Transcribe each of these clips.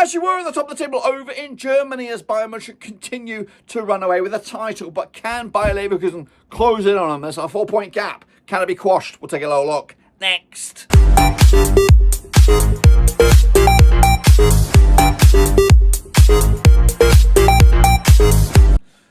As you were at the top of the table over in Germany, as Bayern Munich continue to run away with a title, but can Bayer Leverkusen close in on them? There's a 4-point gap. Can it be quashed? We'll take a little look next.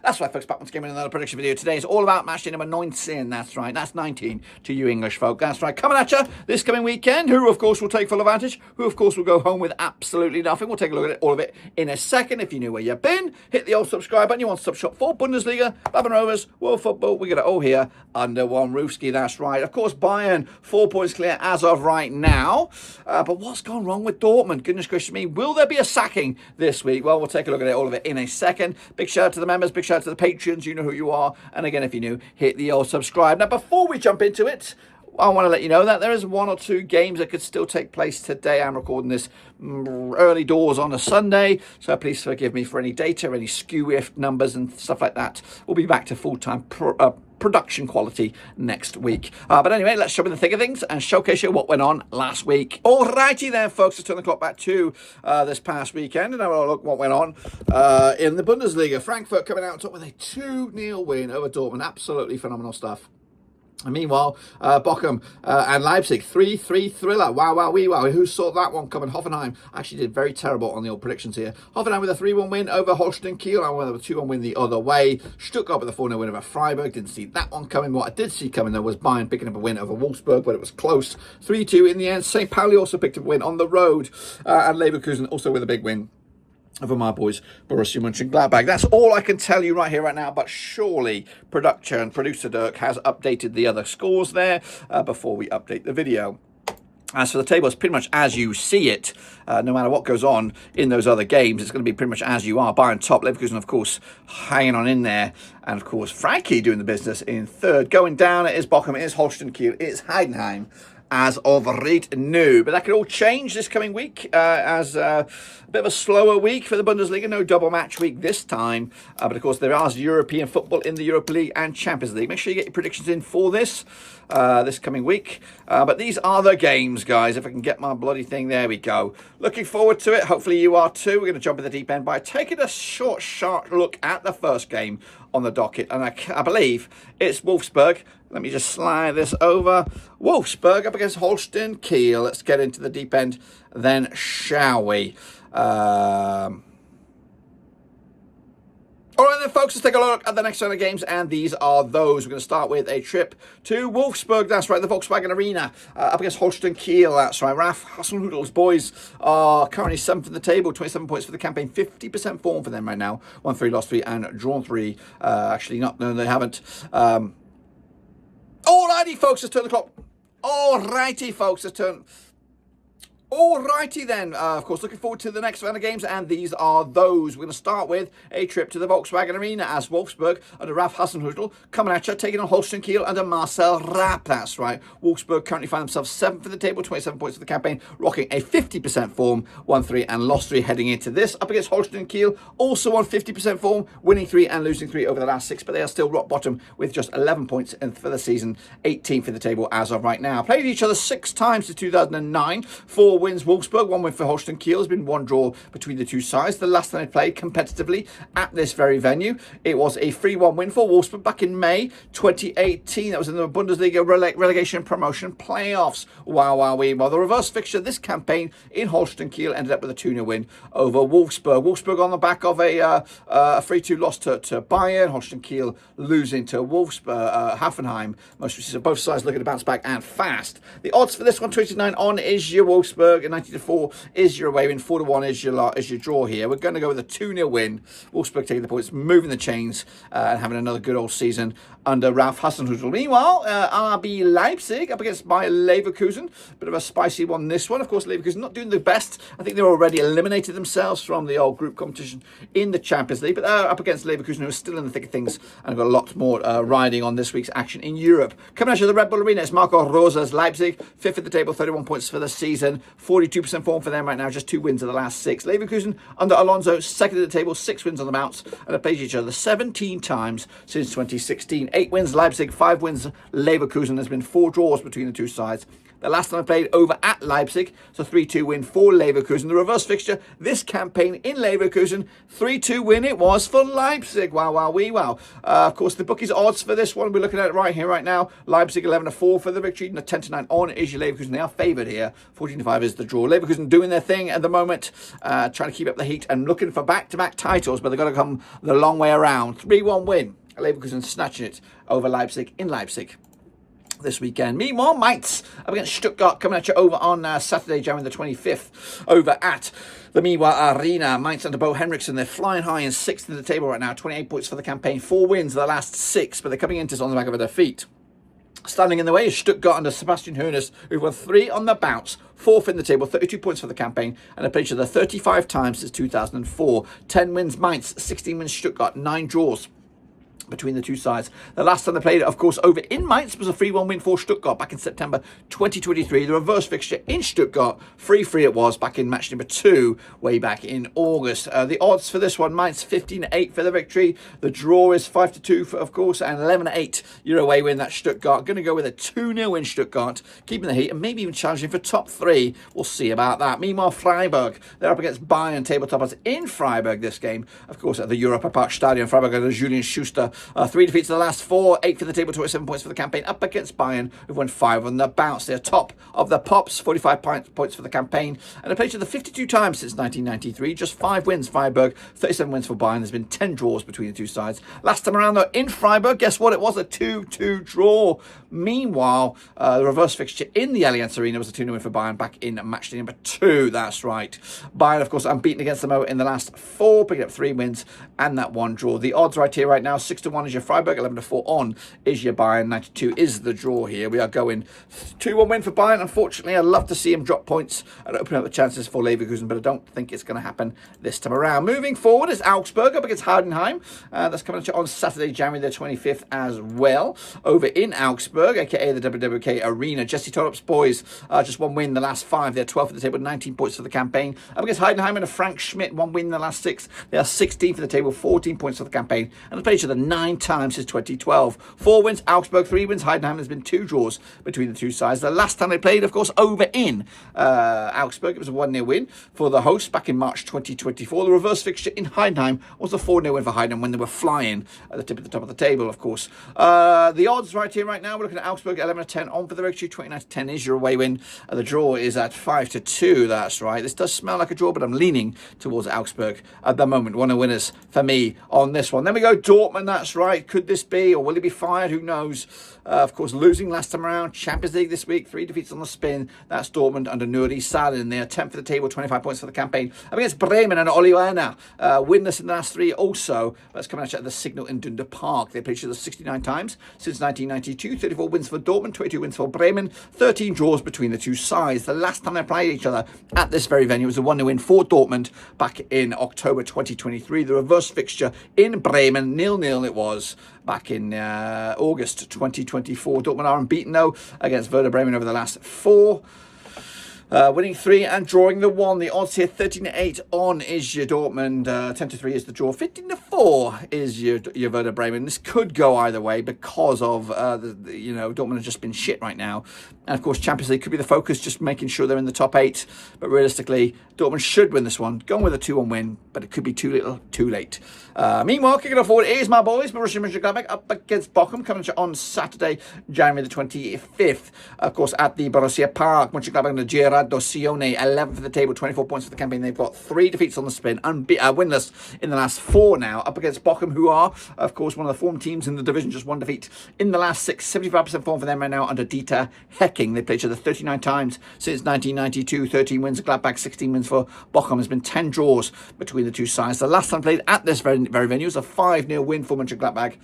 That's right, folks, back once again with another prediction video. Today is all about match day number 19. That's right, that's 19 to you English folk. That's right, coming at you this coming weekend. Who, of course, will take full advantage. Who, of course, will go home with absolutely nothing. We'll take a look at it, all of it in a second. If you knew where you've been, hit the old subscribe button. You want to shop for Bundesliga, Babylon Rovers, World Football. We got it all here under one roofski. That's right. Of course, Bayern 4 points clear as of right now. But what's gone wrong with Dortmund? Goodness gracious me. Will there be a sacking this week? Well, we'll take a look at it, all of it in a second. Big shout out to the members. Big shout out to the patrons. You know who you are. And again, if you're new, hit the old subscribe. Now, before we jump into it, I want to let you know that there is 1 or 2 games that could still take place today. I'm recording this early doors on a Sunday, so please forgive me for any data, any skew-if numbers and stuff like that. We'll be back to full-time production quality next week. But anyway, let's jump in the thick of things and showcase you what went on last week. Alrighty then, folks, let's turn the clock back to this past weekend and have a look what went on in the Bundesliga. Frankfurt coming out on top with a 2-0 win over Dortmund. Absolutely phenomenal stuff. And meanwhile, Bochum and Leipzig, 3-3 thriller. Wow, wow, wee, wow. Who saw that one coming? Hoffenheim actually did very terrible on the old predictions here. Hoffenheim with a 3-1 win over Holstein. Kiel and with a 2-1 win the other way. Stuttgart with a 4-0 win over Freiburg. Didn't see that one coming. What I did see coming, though, was Bayern picking up a win over Wolfsburg, but it was close. 3-2 in the end. St. Pauli also picked up a win on the road. And Leverkusen also with a big win over my boys, Borussia Mönchengladbach. That's all I can tell you right here, right now, but surely producer Dirk has updated the other scores there before we update the video. As for the table, it's pretty much as you see it. No matter what goes on in those other games, it's going to be pretty much as you are. Bayern top, Leverkusen, of course, hanging on in there. And, of course, Frankie doing the business in third. Going down, it is Bochum, it is Holstein Kiel, it is Heidenheim. As of right now. But that could all change this coming week as a bit of a slower week for the Bundesliga. No double match week this time. But of course, there is European football in the Europa League and Champions League. Make sure you get your predictions in for this coming week. But these are the games, guys. If I can get my bloody thing, there we go. Looking forward to it. Hopefully you are too. We're going to jump in the deep end by taking a short, sharp look at the first game on the docket. And I believe it's Wolfsburg. Let me just slide this over. Wolfsburg up against Holstein Kiel. Let's get into the deep end then, shall we? All right then, folks, let's take a look at the next round of games, and these are those. We're going to start with a trip to Wolfsburg. That's right, the Volkswagen Arena, up against Holstein Kiel. That's right, Ralf Hasenhüttl's boys are currently 7th in the table, 27 points for the campaign, 50% form for them right now. 1-3, lost 3, and drawn 3. Actually, not, no, they haven't. Alrighty, folks, let's turn the clock. Alrighty, folks, let's turn. Alrighty then, of course, looking forward to the next round of games, and these are those. We're going to start with a trip to the Volkswagen Arena as Wolfsburg under Ralf Hasenhüttl coming at you, taking on Holstein Kiel under Marcel Rapp. That's right. Wolfsburg currently find themselves 7th for the table, 27 points for the campaign, rocking a 50% form, 1-3 and lost 3 heading into this. Up against Holstein Kiel, also on 50% form, winning 3 and losing 3 over the last 6, but they are still rock bottom with just 11 points for the season, 18th for the table as of right now. Played each other 6 times since 2009, 4 wins Wolfsburg, 1 win for Holstein Kiel. There's been 1 draw between the two sides. The last time they played competitively at this very venue, it was a 3-1 win for Wolfsburg back in May 2018. That was in the Bundesliga relegation promotion playoffs. Wow, wow, wee. Well, the reverse fixture this campaign in Holstein Kiel ended up with a 2-0 win over Wolfsburg. Wolfsburg on the back of a 3-2 loss to Bayern. Holstein Kiel losing to Wolfsburg, Hoffenheim. Most recently, both sides looking to bounce back and fast. The odds for this one, 29 on is your Wolfsburg, and 90-4 is your away win, 4-1 is your draw here. We're going to go with a 2-0 win. Wolfsburg taking the points, moving the chains, and having another good old season under Ralf Hasenhüttl. Meanwhile, RB Leipzig up against Bayer Leverkusen. Bit of a spicy one, this one. Of course, Leverkusen not doing the best. I think they're already eliminated themselves from the old group competition in the Champions League, but they're up against Leverkusen, who are still in the thick of things and have got a lot more riding on this week's action in Europe. Coming out of the Red Bull Arena, it's Marco Rosa's Leipzig, 5th at the table, 31 points for the season, 42% form for them right now, just 2 wins of the last 6. Leverkusen under Alonso, 2nd at the table, 6 wins on the bounce, and have played each other 17 times since 2016. 8 wins Leipzig, 5 wins Leverkusen. There's been 4 draws between the two sides. The last time I played over at Leipzig, so 3-2 win for Leverkusen. The reverse fixture this campaign in Leverkusen, 3-2 win it was for Leipzig. Wow, wow, wee, wow. Of course, the bookies odds for this one, we're looking at it right here, right now. Leipzig 11-4 for the victory, and the 10-9 on is your Leverkusen. They are favoured here. 14-5 is the draw. Leverkusen doing their thing at the moment, trying to keep up the heat and looking for back-to-back titles, but they've got to come the long way around. 3-1 win. Leverkusen snatching it over Leipzig in Leipzig this weekend. Meanwhile, Mainz up against Stuttgart coming at you over on Saturday, January the 25th, over at the Miwa Arena. Mainz under Bo Henriksen, they're flying high in 6th in the table right now, 28 points for the campaign, 4 wins the last 6, but they're coming into this on the back of a defeat. Standing in the way is Stuttgart under Sebastian Hoeneß, who've won 3 on the bounce, 4th in the table, 32 points for the campaign, and have played each other 35 times since 2004. 10 wins Mainz, 16 wins Stuttgart, 9 draws between the two sides. The last time they played, of course, over in Mainz was a 3-1 win for Stuttgart back in September 2023. The reverse fixture in Stuttgart, 3-3 it was back in match number 2, way back in August. The odds for this one, Mainz 15-8 for the victory. The draw is 5-2, of course, and 11-8 your away win. That's Stuttgart. Going to go with a 2-0 in Stuttgart, keeping the heat and maybe even challenging for top 3. We'll see about that. Meanwhile, Freiburg, they're up against Bayern, tabletoppers in Freiburg this game. Of course, at the Europa Park Stadion. Freiburg under Julian Schuster. 3 defeats in the last 4, 8 for the table, 27 points for the campaign, up against Bayern, who've won 5 on the bounce. They're top of the Pops, 45 points for the campaign, and they've played each other 52 times since 1993. Just 5 wins, Freiburg, 37 wins for Bayern. There's been 10 draws between the two sides. Last time around, though, in Freiburg, guess what? It was a 2-2 draw. Meanwhile, the reverse fixture in the Allianz Arena was a 2-0 win for Bayern back in match day number 2. That's right. Bayern, of course, unbeaten against them in the last 4, picking up 3 wins and that 1 draw. The odds right here, right now, 6-1 is your Freiburg, 11-4 on is your Bayern, 92 is the draw here. We are going 2-1 win for Bayern. Unfortunately, I'd love to see him drop points and open up the chances for Leverkusen, but I don't think it's going to happen this time around. Moving forward is Augsburg up against Heidenheim. That's coming at you on Saturday, January the 25th as well. Over in Augsburg, aka the WWK Arena, Jesse Tolop's boys just 1 win the last 5. They're 12th at the table, 19 points for the campaign. Up against Heidenheim and Frank Schmidt, 1 win the last 6. They are 16th for the table, 14 points for the campaign, and they've played each other 9 times since 2012. 4 wins Augsburg, 3 wins Heidenheim. There's been 2 draws between the two sides. The last time they played, of course, over in Augsburg, it was a 1-0 win for the hosts back in March 2024. The reverse fixture in Heidenheim was a 4-0 win for Heidenheim when they were flying at the top of the table, of course. The odds right here, right now, we're looking at Augsburg 11-10 on for the victory. 29-10 is your away win. The draw is at 5-2. That's right. This does smell like a draw, but I'm leaning towards Augsburg at the moment. One of the winners for me on this one. Then we go Dortmund. That's right. Could this be, or will he be fired? Who knows? Of course, losing last time around. Champions League this week. 3 defeats on the spin. That's Dortmund under Nuri Sahin. They are 10th for the table, 25 points for the campaign. Up against Bremen and Ole Werner. Winless in the last 3 also. That's coming out at the Signal in Dunda Park. They played each other 69 times since 1992. 34 wins for Dortmund, 22 wins for Bremen. 13 draws between the two sides. The last time they played each other at this very venue was a 1-0 win for Dortmund back in October 2023. The reverse fixture in Bremen, 0-0 it was back in August 2024. Dortmund are unbeaten though against Werder Bremen over the last 4. Winning 3 and drawing the 1. The odds here 13-8 on is your Dortmund. 10-3 is the draw. 15-4 is your Werder Bremen. This could go either way because of Dortmund have just been shit right now. And of course, Champions League could be the focus, just making sure they're in the top 8. But realistically, Dortmund should win this one. Going with a 2-1 win, but it could be too little, too late. Meanwhile, kicking off forward is my boys, Borussia Mönchengladbach up against Bochum, coming on Saturday, January the 25th. Of course, at the Borussia Park, Mönchengladbach and the Gerardo Sione, 11th for the table, 24 points for the campaign. They've got 3 defeats on the spin, winless in the last 4 now, up against Bochum, who are, of course, one of the form teams in the division, just 1 defeat in the last 6, 75% form for them right now under Dieter Hecking. They played each other 39 times since 1992, 13 wins for Gladbach, 16 wins for Bochum. There's been 10 draws between the two sides. The last time played at this very venue was a 5-0 win for Mönchengladbach.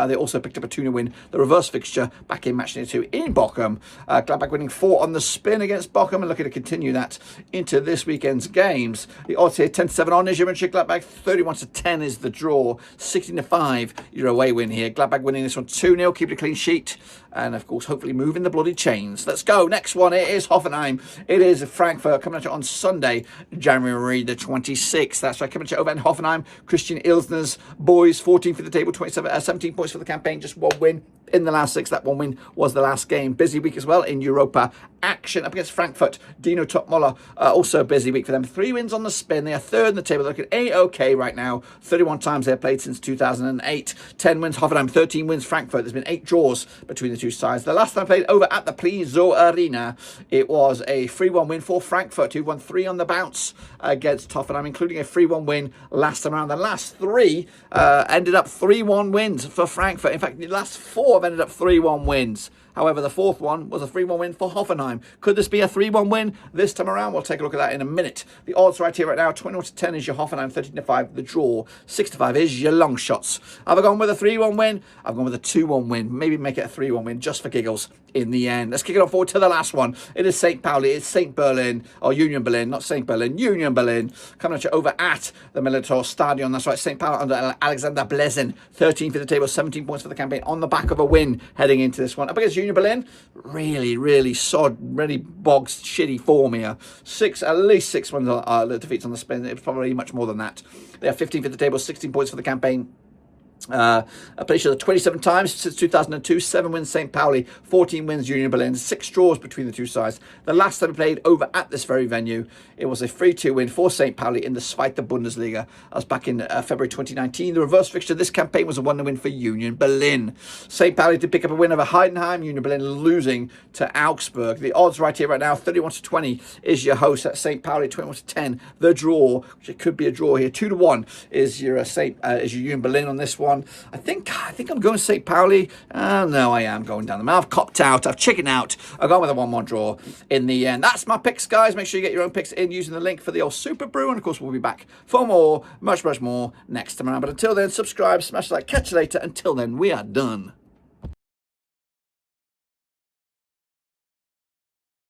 They also picked up a 2-0 win, the reverse fixture, back in match day 2 in Bochum. Gladbach winning 4 on the spin against Bochum and looking to continue that into this weekend's games. The odds here 10-7 on is your Mönchengladbach, 31-10 is the draw, 16-5 your away win here. Gladbach winning this one 2-0, keeping a clean sheet, and of course hopefully moving the bloody chains. Let's go. Next one, it is Hoffenheim. It is Frankfurt coming at you on Sunday, January the 26th. That's right, coming at you over in Hoffenheim. Christian Ilsner's boys, 14 for the table, 17 points for the campaign, just 1 win. in the last 6. That one win was the last game. Busy week as well in Europa action up against Frankfurt. Dino Topmoller, also a busy week for them. 3 wins on the spin. They are third in the table. They're looking A-OK right now. 31 times they've played since 2008. 10 wins Hoffenheim, 13 wins Frankfurt. There's been 8 draws between the two sides. The last time played over at the Plizo Arena, it was a 3-1 win for Frankfurt, who won 3 on the bounce against Hoffenheim, including a 3-1 win last time around. The last 3 ended up 3-1 wins for Frankfurt. In fact, the last 4 have ended up 3-1 wins. However, the 4th one was a 3-1 win for Hoffenheim. Could this be a 3-1 win this time around? We'll take a look at that in a minute. The odds right here, right now, 21-10 is your Hoffenheim, 13-5 the draw, 6-5 is your long shots. Have I gone with a 3-1 win? I've gone with a 2-1 win. Maybe make it a 3-1 win just for giggles in the end. Let's kick it on forward to the last one. It is St. Pauli. It's St. Berlin, or Union Berlin, not St. Berlin, Union Berlin. Coming at you over at the Militär Stadion. That's right, St. Pauli under Alexander Blesen. 13th for the table, 17 points for the campaign on the back of a win heading into this one. Up against Union Berlin, really sod, really bogs, shitty form here. At least 6 wins, defeats on the spin. It's probably much more than that. They are 15th for the table, 16 points for the campaign. A place 27 times since 2002, 7 wins St. Pauli, 14 wins Union Berlin, 6 draws between the two sides. The last time we played over at this very venue, it was a 3-2 win for St. Pauli in the Zweite Bundesliga. That was back in February 2019. The reverse fixture this campaign was a 1-0 win for Union Berlin. St. Pauli did pick up a win over Heidenheim, Union Berlin losing to Augsburg. The odds right here, right now, 31-20 is your host at St. Pauli, 21-10 the draw, which it could be a draw here. 2-1 is your Union Berlin on this one. I think I'm going to St. Pauli. No, I am going down the mouth. I've copped out. I've chickened out. I've gone with a 1-1 draw in the end. That's my picks, guys. Make sure you get your own picks in using the link for the old Super Brew. And, of course, we'll be back for more, much more next time around. But until then, subscribe, smash the like, catch you later. Until then, we are done.